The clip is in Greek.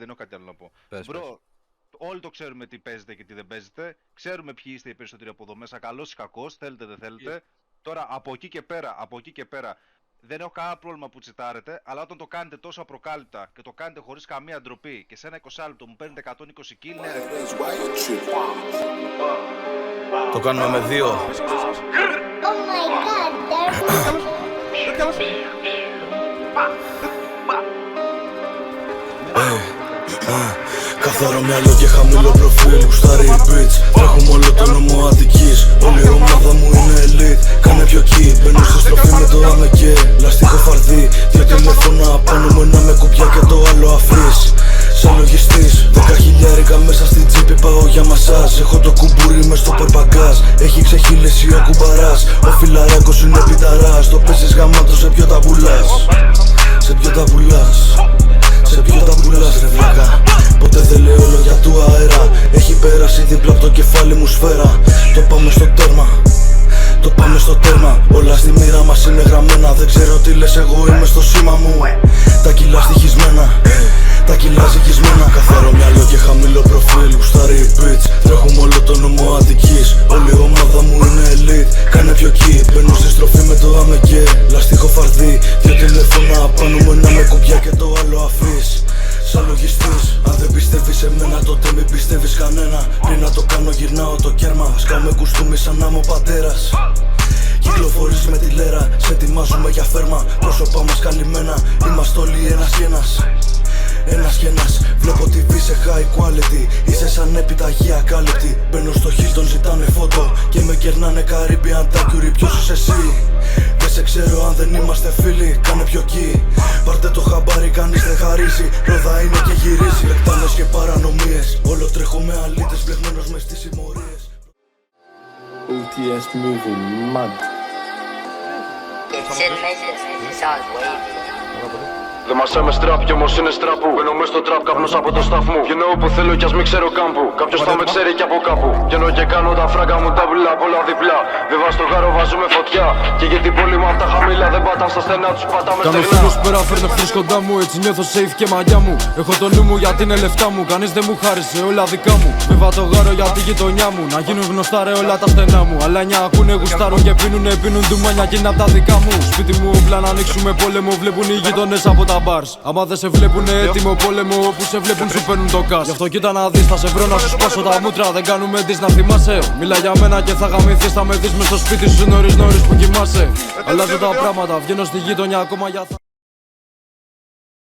δεν έχω κάτι άλλο να πω. Πες. Όλοι το ξέρουμε τι παίζετε και τι δεν παίζετε. Ξέρουμε ποιοι είστε οι περισσότεροι από εδώ μέσα. Καλός ή κακός, θέλετε δεν θέλετε. Τώρα από εκεί και πέρα, δεν έχω κανένα πρόβλημα που τσιτάρετε, αλλά όταν το κάνετε τόσο απροκάλυπτα και το κάνετε χωρίς καμία ντροπή και σε ένα 20 λεπτό μου παίρνετε 120 kill, ναι, ρε. Το κάνουμε με δύο. Oh my god, Καθαρό μυαλό και χαμηλό προφίλ, γουστάρει η bitch. Τρέχουμε όλο το νόμο Αττικής. Όλη η ομάδα μου είναι elite. Κάνε πιο key, μπαίνω στη στροφή με το άμεκε. Λαστιχό φαρδί, δύο τηλέφωνα πάνω μου, ένα με κουμπιά και το άλλο αφρής. Σαν λογιστής, 10 χιλιάρικα μέσα στην τσίπη, πάω για μασάζ. Έχω το κουμπούρι μες στο πορπαγκάζ. Έχει ξεχύλισει ο κουμπαράς. Ο φιλαράκος είναι πιταράς. Το παίζεις γαμάτο, σε ποιο τα πουλάς. Σε ποιο τα πουλάς. Σε ποιο τα πουλάς ρε βλάκα. Ποτέ δεν λέω λόγια του αέρα. Έχει πέρασει δίπλα από το κεφάλι μου σφαίρα. Το πάμε στο τέρμα. Το πάμε στο τέρμα. Όλα στη μοίρα μας είναι γραμμένα. Δεν ξέρω τι λες, εγώ είμαι στο σήμα μου. Τα κιλά στοιχισμένα. Τα κιλά ζυγισμένα. Καθαρό μυαλό και χαμηλό προφίλ, γουστάρει η bitch. Τρέχουμε όλο το νόμο Αττικής. Όλη η ομάδα μου είναι elite. Κάνε πιο key, μπαίνω στη στροφή με το άμεκε. Λαστιχό φαρδί, δύο τηλέφωνα πάνω μου, ένα με κουμπιά και το άλλο αφρής. Σαν λογιστής, αν δεν πιστεύεις σε μένα τότε μην πιστεύεις κανένα. Πριν να το κάνω γυρνάω το κέρμα. Σκάμε κουστούμι σαν να είμαι ο πατέρας. Κυκλοφορείς με τη λέρα, σε ετοιμάζουμε για φέρμα. Πρόσωπά μας καλυμμένα, είμαστε όλοι ένας κι ένας. Ένας κι ένας, βλέπω TV σε high quality. Είσαι σαν επιταγή ακάλυπτη. Μπαίνω στο Hilton, ζητάνε φώτο και με κερνάνε Caribbean Mercury. Ποιος είσαι εσύ? Δεν σε ξέρω αν δεν είμαστε φίλοι. Κάνε πιο key, πάρτε το χαμπάρι, κανείς δεν χαρίζει. Ρόδα είναι και γυρίζει. Λεκτάνες και παρανομίες. Όλο τρέχω με αλήτες, μπλεγμένος μες στις συμμορίες. OTS moving mad. It's in measures, it sounds wavy. Δεν μασάμε στραπ κι όμως είναι στραπού. Μπαίνω μες στο τραπ καπνός από το σταθμό. Γεννώ όπου θέλω κι ας μην ξέρω κάμπου. Κάποιος θα με ξέρει κι από κάπου. Γεννώ και κάνω τα φράγκα μου ταμπλά, πολλά διπλά. Δεν βάζω το γάρο, βάζουμε φωτιά. Και για την πόλη μου απ' τα χαμηλά δεν πάταν στα στενά τους, πατάμε στεγνά. Κάνω φίλους πέρα, φέρνω εχθρούς κοντά μου. Έτσι νιώθω safe και μαγιά μου. Έχω το νου μου γιατί είναι λεφτά μου. Κανείς δεν μου χάρισε όλα δικά μου. Βεβα το γάρο για τη γειτονιά μου. Να γίνουν γνωστά ρε όλα τα στενά μου. Αλλά νιά ακούνε γουστάρουν και πίνουν ντουμάνια κι είναι απ' τα δικά μου. Σπίτι μου όπλα να ανοίξουμε πόλεμο. Βλέπουν οι γείτονες από τα bars. Άμα δεν σε βλέπουνε έτοιμο πόλεμο, όπου σε βλέπουν σου παίρνουν το κας. Γι' αυτό κοίτα να δεις, θα σε βρω να σου σπάσω τα μούτρα. Δεν κάνουμε δις να θυμάσαι. Μίλα για μένα και θα γαμηθείς, θα με δεις μες στο σπίτι σου νωρίς που κοιμάσαι. Αλλάζω τα πράγματα, βγαίνω στη γειτονιά ακόμα για